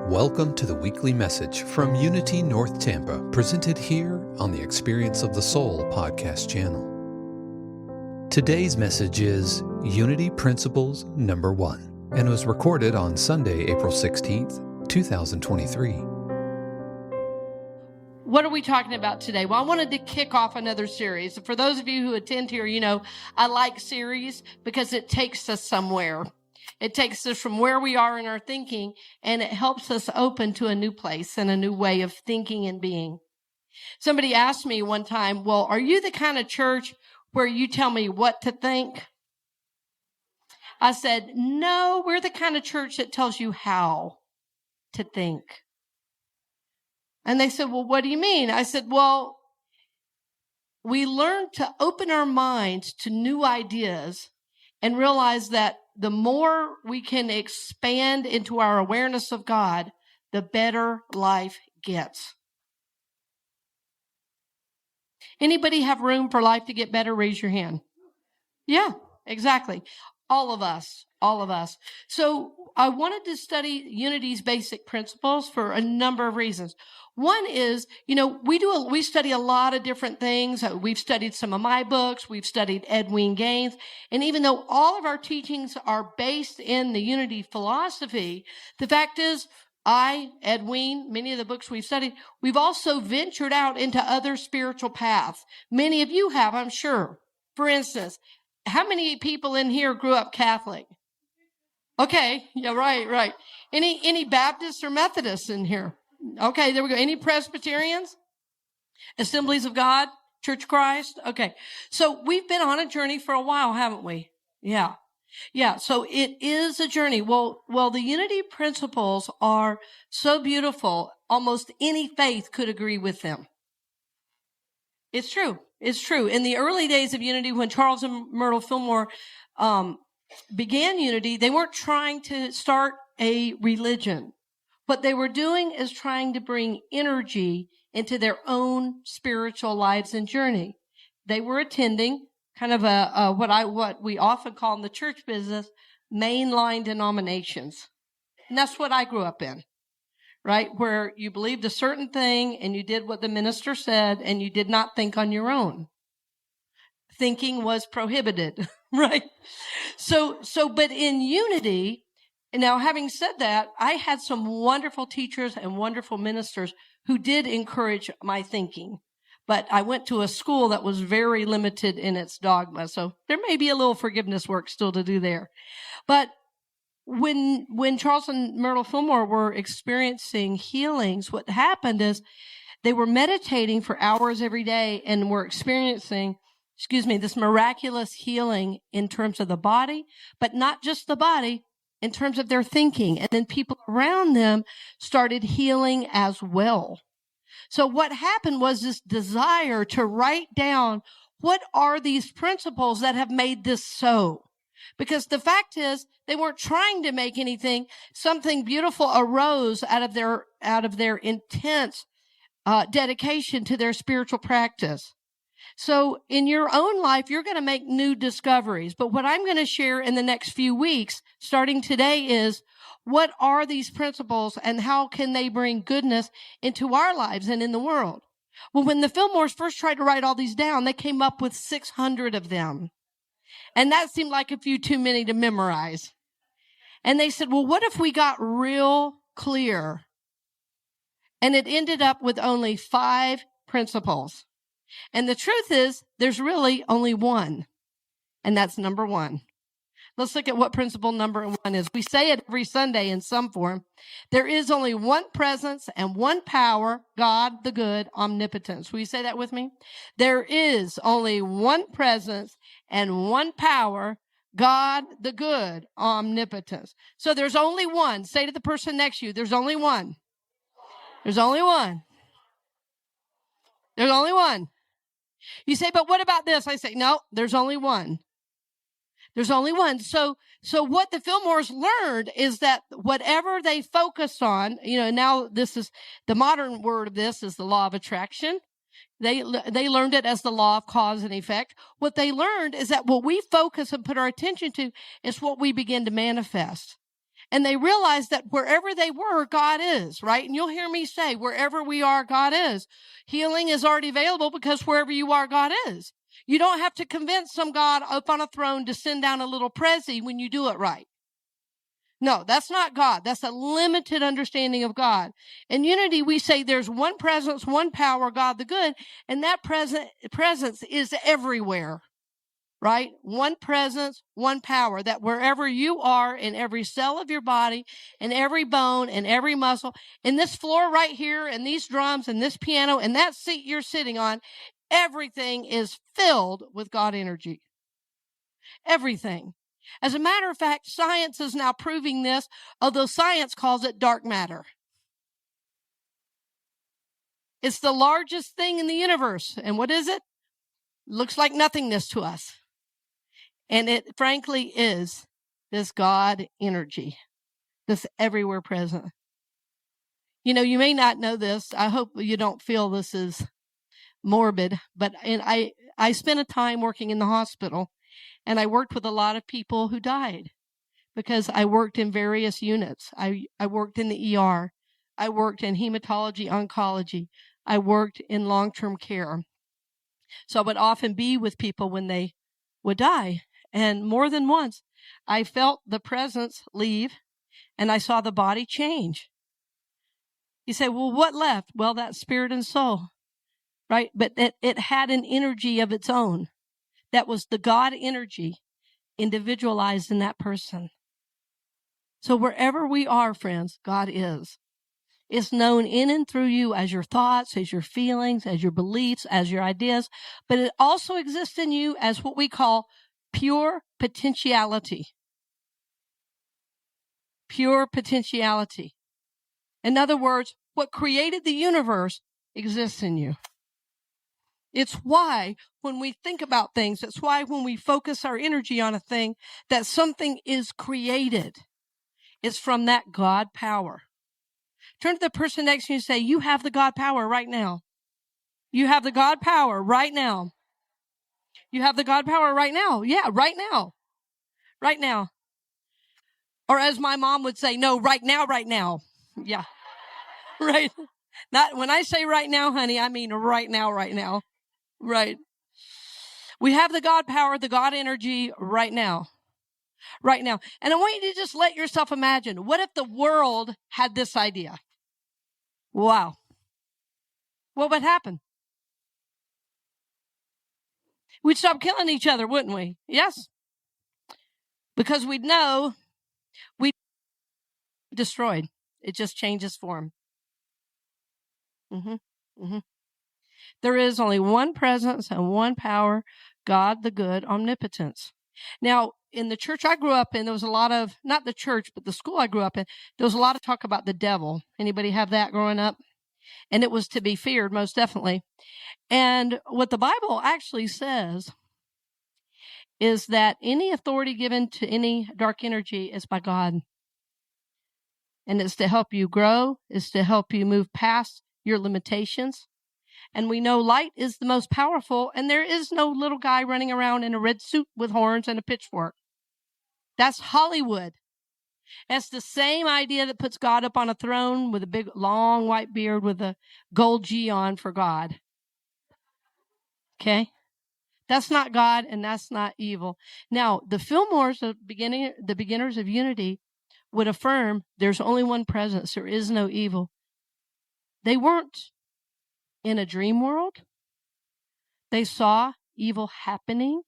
Welcome to the weekly message from Unity North Tampa, presented here on the Experience of the Soul podcast channel. Today's message is Unity Principles Number 1 and was recorded on Sunday, April 16th, 2023. What are we talking about today? Well, I wanted to kick off another series. For those of you who attend here, you know, I like series because it takes us somewhere. It takes us from where we are in our thinking, and it helps us open to a new place and a new way of thinking and being. Somebody asked me one time, well, are you the kind of church where you tell me what to think? I said, no, we're the kind of church that tells you how to think. And they said, well, what do you mean? I said, well, we learn to open our minds to new ideas and realize that the more we can expand into our awareness of God, the better life gets. Anybody have room for life to get better? Raise your hand. Yeah, exactly. All of us. So I wanted to study Unity's basic principles for a number of reasons. One is, you know, we study a lot of different things. We've studied some of my books. We've studied Edwin Gaines. And even though all of our teachings are based in the Unity philosophy, the fact is, Edwin, many of the books we've studied, we've also ventured out into other spiritual paths. Many of you have, I'm sure. For instance, how many people in here grew up Catholic? Okay, yeah, right. Any Baptists or Methodists in here? Okay, there we go. Any Presbyterians? Assemblies of God? Church of Christ? Okay. So we've been on a journey for a while, haven't we? Yeah. So it is a journey. Well, the Unity principles are so beautiful. Almost any faith could agree with them. It's true. In the early days of Unity, when Charles and Myrtle Fillmore began Unity, they weren't trying to start a religion. What they were doing is trying to bring energy into their own spiritual lives and journey. They were attending kind of what we often call in the church business, mainline denominations. And that's what I grew up in, right? Where you believed a certain thing and you did what the minister said and you did not think on your own. Thinking was prohibited, right? But in Unity, now, having said that, I had some wonderful teachers and wonderful ministers who did encourage my thinking. But I went to a school that was very limited in its dogma. So there may be a little forgiveness work still to do there. But when Charles and Myrtle Fillmore were experiencing healings, what happened is they were meditating for hours every day and were experiencing this miraculous healing in terms of the body, but not just the body, in terms of their thinking. And then people around them started healing as well. So what happened was this desire to write down what are these principles that have made this so. Because the fact is, they weren't trying to make anything. Something beautiful arose out of their intense dedication to their spiritual practice. So in your own life, you're going to make new discoveries. But what I'm going to share in the next few weeks, starting today, is what are these principles and how can they bring goodness into our lives and in the world? Well, when the Fillmores first tried to write all these down, they came up with 600 of them. And that seemed like a few too many to memorize. And they said, well, what if we got real clear? And it ended up with only 5 principles. And the truth is, there's really only one, and that's number 1. Let's look at what principle number 1 is. We say it every Sunday in some form. There is only one presence and one power, God, the good, omnipotence. Will you say that with me? There is only one presence and one power, God, the good, omnipotence. So there's only one. Say to the person next to you, there's only one. There's only one. There's only one. You say, but what about this? I say, no, there's only one. There's only one. So what the Fillmores learned is that whatever they focused on, you know, now this is the modern word of this is the law of attraction. They learned it as the law of cause and effect. What they learned is that what we focus and put our attention to is what we begin to manifest. And they realized that wherever they were, God is, right? And you'll hear me say, wherever we are, God is. Healing is already available because wherever you are, God is. You don't have to convince some God up on a throne to send down a little prezi when you do it right. No, that's not God. That's a limited understanding of God. In unity, we say there's one presence, one power, God the good, and that presence is everywhere, right? One presence, one power, that wherever you are, in every cell of your body, in every bone, in every muscle, in this floor right here, and these drums, and this piano, and that seat you're sitting on, everything is filled with God energy. Everything. As a matter of fact, science is now proving this, although science calls it dark matter. It's the largest thing in the universe. And what is it? Looks like nothingness to us. And it frankly is this God energy, this everywhere present. You know, you may not know this. I hope you don't feel this is morbid, but I spent a time working in the hospital, and I worked with a lot of people who died because I worked in various units. I worked in the ER. I worked in hematology, oncology. I worked in long-term care. So I would often be with people when they would die. And more than once, I felt the presence leave and I saw the body change. You say, well, what left? Well, that spirit and soul, right? But it had an energy of its own. That was the God energy individualized in that person. So wherever we are, friends, God is. It's known in and through you as your thoughts, as your feelings, as your beliefs, as your ideas, but it also exists in you as what we call pure potentiality. Pure potentiality. In other words, what created the universe exists in you. It's why when we think about things, it's why when we focus our energy on a thing, that something is created. It's from that God power. Turn to the person next to you and say, you have the God power right now. You have the God power right now. You have the God power right now. Yeah, right now. Right now. Or as my mom would say, no, right now, right now. Yeah. Right. Not when I say right now, honey, I mean right now, right now. Right. We have the God power, the God energy right now. Right now. And I want you to just let yourself imagine, what if the world had this idea? Wow. What would happen? We'd stop killing each other, wouldn't we? Yes. Because we'd know we'd be destroyed. It just changes form. There is only one presence and one power, God the good, omnipotence. Now, in the church I grew up in, there was a lot of, not the church, but the school I grew up in, there was a lot of talk about the devil. Anybody have that growing up? And it was to be feared, most definitely. And what the Bible actually says is that any authority given to any dark energy is by God. And it's to help you grow, it's to help you move past your limitations. And we know light is the most powerful, and there is no little guy running around in a red suit with horns and a pitchfork. That's Hollywood. That's the same idea that puts God up on a throne with a big, long white beard with a gold G on for God. Okay? That's not God, and that's not evil. Now, the Fillmores, the beginners of unity, would affirm there's only one presence. There is no evil. They weren't in a dream world. They saw evil happening,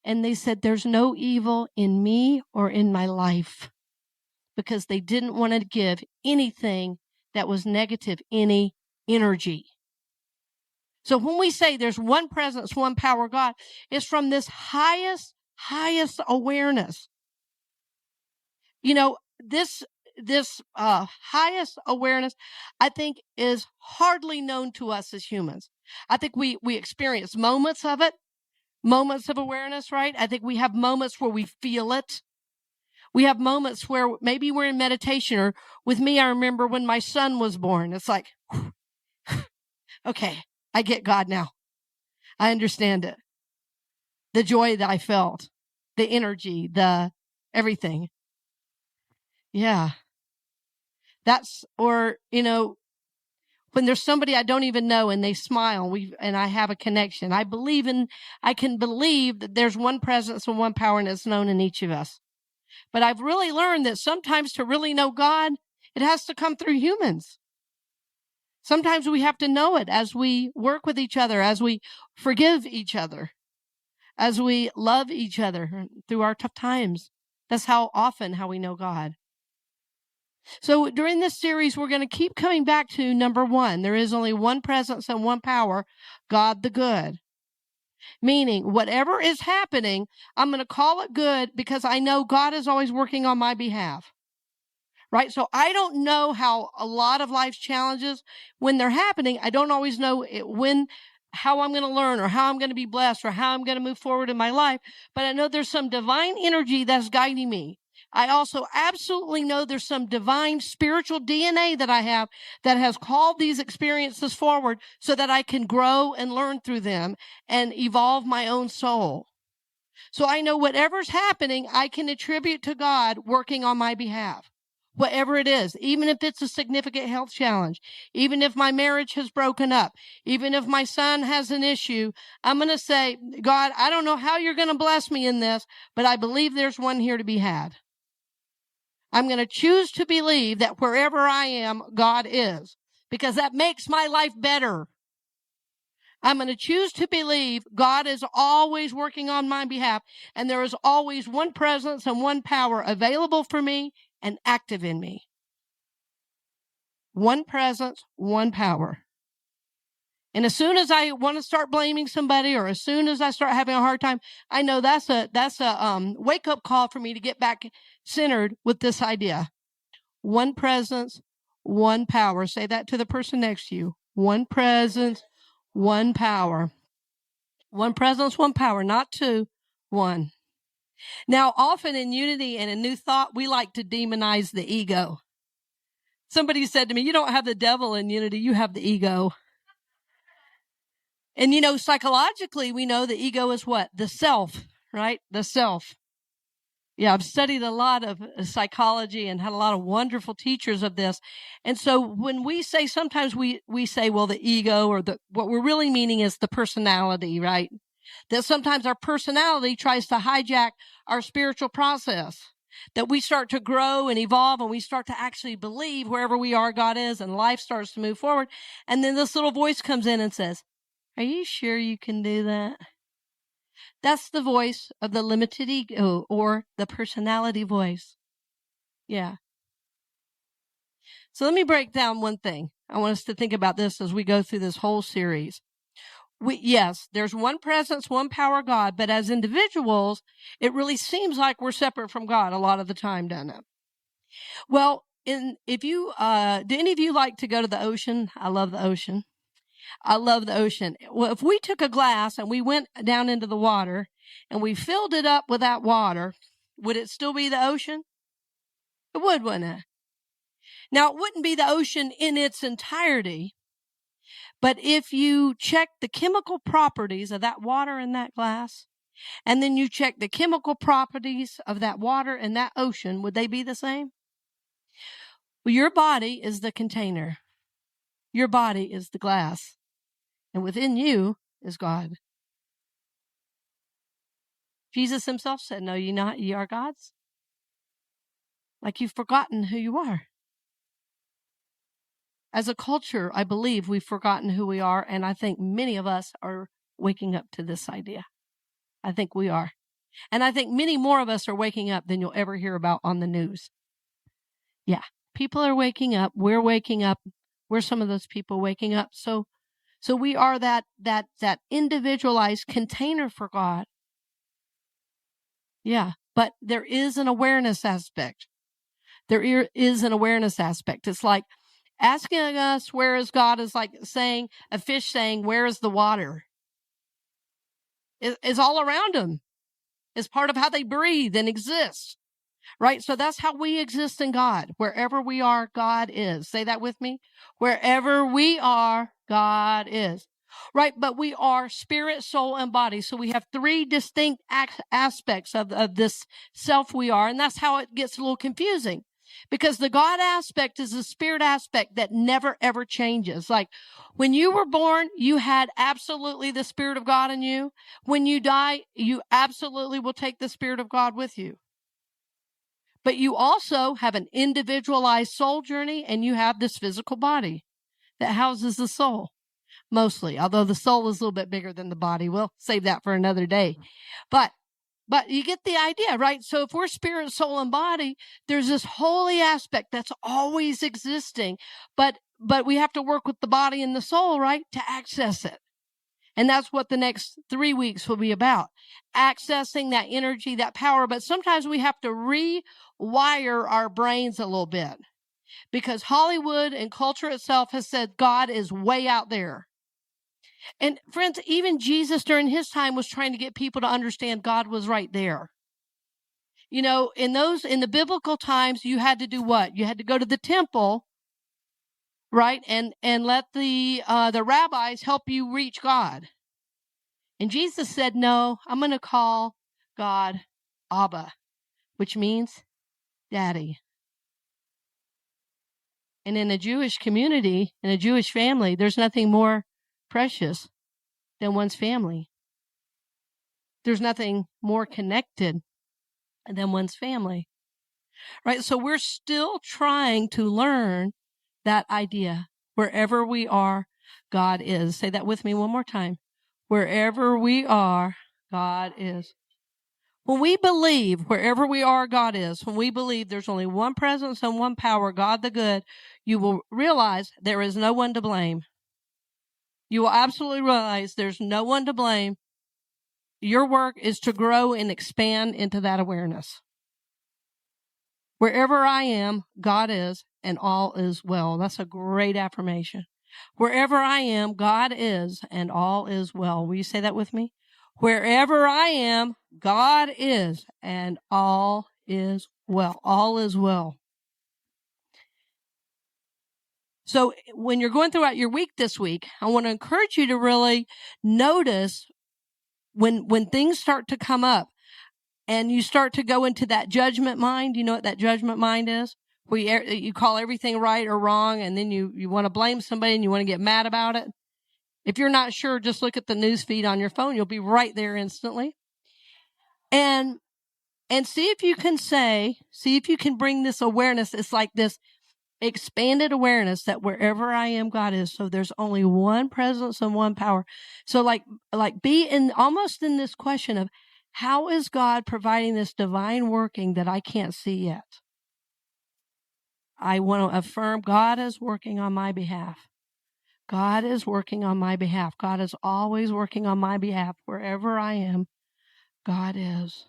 and they said there's no evil in me or in my life, because they didn't want to give anything that was negative any energy. So when we say there's one presence, one power, God, it's from this highest awareness. You know, this highest awareness, I think, is hardly known to us as humans. I think we experience moments of it, moments of awareness, right? I think we have moments where we feel it. We have moments where maybe we're in meditation, or with me, I remember when my son was born. It's like, okay, I get God now. I understand it. The joy that I felt, the energy, the everything. Yeah. Or, when there's somebody I don't even know and they smile and I have a connection. I can believe that there's one presence and one power and it's known in each of us. But I've really learned that sometimes to really know God, it has to come through humans. Sometimes we have to know it as we work with each other, as we forgive each other, as we love each other through our tough times. That's how we know God. So during this series, we're going to keep coming back to number one. There is only one presence and one power, God the good. Meaning, whatever is happening, I'm going to call it good because I know God is always working on my behalf. Right? So I don't know how a lot of life's challenges, when they're happening, I don't always know how I'm going to learn or how I'm going to be blessed or how I'm going to move forward in my life. But I know there's some divine energy that's guiding me. I also absolutely know there's some divine spiritual DNA that I have that has called these experiences forward so that I can grow and learn through them and evolve my own soul. So I know whatever's happening, I can attribute to God working on my behalf. Whatever it is, even if it's a significant health challenge, even if my marriage has broken up, even if my son has an issue, I'm going to say, God, I don't know how you're going to bless me in this, but I believe there's one here to be had. I'm going to choose to believe that wherever I am, God is, because that makes my life better. I'm going to choose to believe God is always working on my behalf, and there is always one presence and one power available for me and active in me. One presence, one power. And as soon as I want to start blaming somebody, or as soon as I start having a hard time, I know that's a wake-up call for me to get back centered with this idea. One presence, one power. Say that to the person next to you. One presence, one power. One presence, one power, not two, one. Now, often in unity and in New Thought, we like to demonize the ego. Somebody said to me, you don't have the devil in unity, you have the ego. And psychologically, we know the ego is what? The self, right? The self. Yeah, I've studied a lot of psychology and had a lot of wonderful teachers of this. And so when we say, sometimes we say, well, the ego, or what we're really meaning is the personality, right? That sometimes our personality tries to hijack our spiritual process. That we start to grow and evolve and we start to actually believe wherever we are, God is, and life starts to move forward. And then this little voice comes in and says, are you sure you can do that? That's the voice of the limited ego, or the personality voice. Yeah. So let me break down one thing. I want us to think about this as we go through this whole series. Yes, there's one presence, one power, God, but as individuals, it really seems like we're separate from God a lot of the time, doesn't it? Well, do any of you like to go to the ocean? I love the ocean. I love the ocean. Well, if we took a glass and we went down into the water and we filled it up with that water, would it still be the ocean? It would, wouldn't it? Now, it wouldn't be the ocean in its entirety, but if you check the chemical properties of that water in that glass, and then you check the chemical properties of that water in that ocean, would they be the same? Well, your body is the container. Your body is the glass. And within you is God. Jesus himself said, know ye not, ye are gods? Like you've forgotten who you are. As a culture, I believe we've forgotten who we are, and I think many of us are waking up to this idea. I think we are. And I think many more of us are waking up than you'll ever hear about on the news. Yeah, people are waking up. We're waking up. We're some of those people waking up. So we are that individualized container for God. Yeah, but there is an awareness aspect. There is an awareness aspect. It's like asking us, where is God, is like saying, a fish saying, where is the water? It's all around them. It's part of how they breathe and exist. Right? So that's how we exist in God. Wherever we are, God is. Say that with me. Wherever we are, God is. Right? But we are spirit, soul, and body. So we have three distinct aspects of this self we are. And that's how it gets a little confusing. Because the God aspect is the spirit aspect that never, ever changes. Like when you were born, you had absolutely the Spirit of God in you. When you die, you absolutely will take the Spirit of God with you. But you also have an individualized soul journey, and you have this physical body that houses the soul, mostly. Although the soul is a little bit bigger than the body. We'll save that for another day. But you get the idea, right? So if we're spirit, soul, and body, there's this holy aspect that's always existing. But we have to work with the body and the soul, right, to access it. And that's what the next 3 weeks will be about. Accessing that energy, that power. But sometimes we have to rewire our brains a little bit. Because Hollywood and culture itself has said God is way out there. And friends, even Jesus during his time was trying to get people to understand God was right there. You know, in the biblical times, you had to do what? You had to go to the temple, right? And let the rabbis help you reach God. And Jesus said, no, I'm going to call God Abba, which means daddy. And in a Jewish community, in a Jewish family, there's nothing more precious than one's family. There's nothing more connected than one's family, right? So we're still trying to learn that idea. Wherever we are, God is. Say that with me one more time. Wherever we are, God is. When we believe wherever we are, God is, when we believe there's only one presence and one power, God the good, you will realize there is no one to blame. You will absolutely realize there's no one to blame. Your work is to grow and expand into that awareness. Wherever I am, God is, and all is well. That's a great affirmation. Wherever I am, God is, and all is well. Will you say that with me? Wherever I am, God is, and all is well. All is well. So when you're going throughout your week this week, I want to encourage you to really notice when things start to come up and you start to go into that judgment mind. You know what that judgment mind is? Where you call everything right or wrong, and then you want to blame somebody and you want to get mad about it. If you're not sure, just look at the news feed on your phone. You'll be right there instantly. And see if you can bring this awareness. It's like this expanded awareness that wherever I am, God is. So there's only one presence and one power. So like be almost in this question of how is God providing this divine working that I can't see yet? I want to affirm God is working on my behalf. God is working on my behalf. God is always working on my behalf. Wherever I am, God is.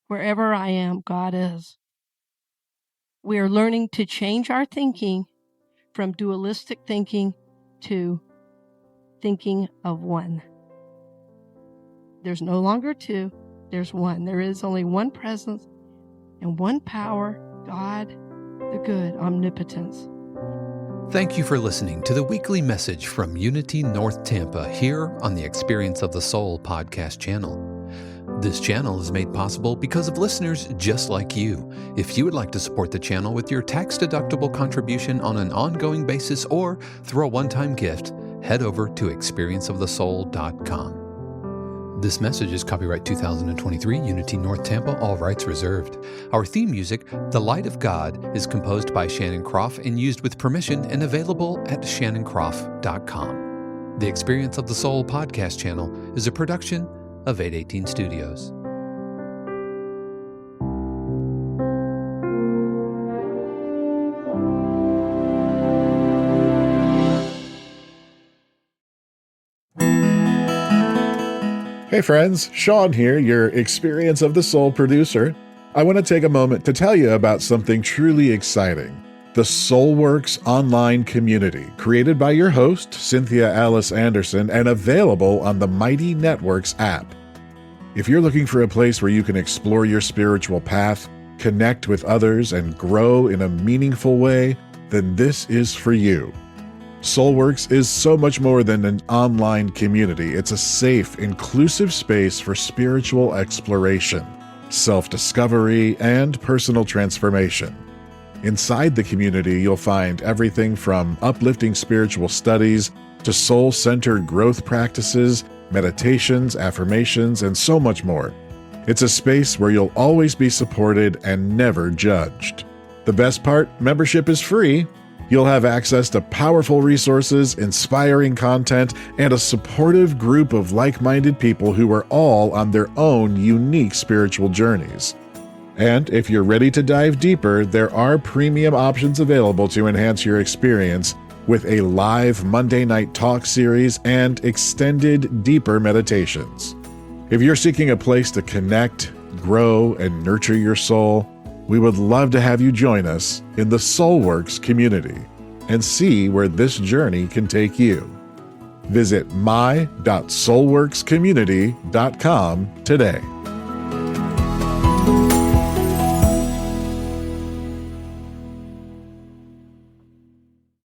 Wherever I am, God is. We are learning to change our thinking from dualistic thinking to thinking of one. There's no longer two, there's one. There is only one presence and one power, God, the good, omnipotence. Thank you for listening to the weekly message from Unity North Tampa here on the Experience of the Soul podcast channel. This channel is made possible because of listeners just like you. If you would like to support the channel with your tax-deductible contribution on an ongoing basis or through a one-time gift, head over to experienceofthesoul.com. This message is copyright 2023, Unity North Tampa, all rights reserved. Our theme music, The Light of God, is composed by Shannon Croft and used with permission and available at shannoncroft.com. The Experience of the Soul podcast channel is a production of 818 Studios. Hey friends, Sean here, your Experience of the Soul producer. I want to take a moment to tell you about something truly exciting. The SoulWorks online community, created by your host, Cynthia Alice Anderson, and available on the Mighty Networks app. If you're looking for a place where you can explore your spiritual path, connect with others, and grow in a meaningful way, then this is for you. SoulWorks is so much more than an online community. It's a safe, inclusive space for spiritual exploration. self-discovery, and personal transformation. Inside the community, you'll find everything from uplifting spiritual studies to soul-centered growth practices, meditations, affirmations, and so much more. It's a space where you'll always be supported and never judged. The best part, membership is free. You'll have access to powerful resources, inspiring content, and a supportive group of like-minded people who are all on their own unique spiritual journeys. And if you're ready to dive deeper, there are premium options available to enhance your experience with a live Monday night talk series and extended, deeper meditations. If you're seeking a place to connect, grow, and nurture your soul, we would love to have you join us in the SoulWorks community and see where this journey can take you. Visit my.soulworkscommunity.com today.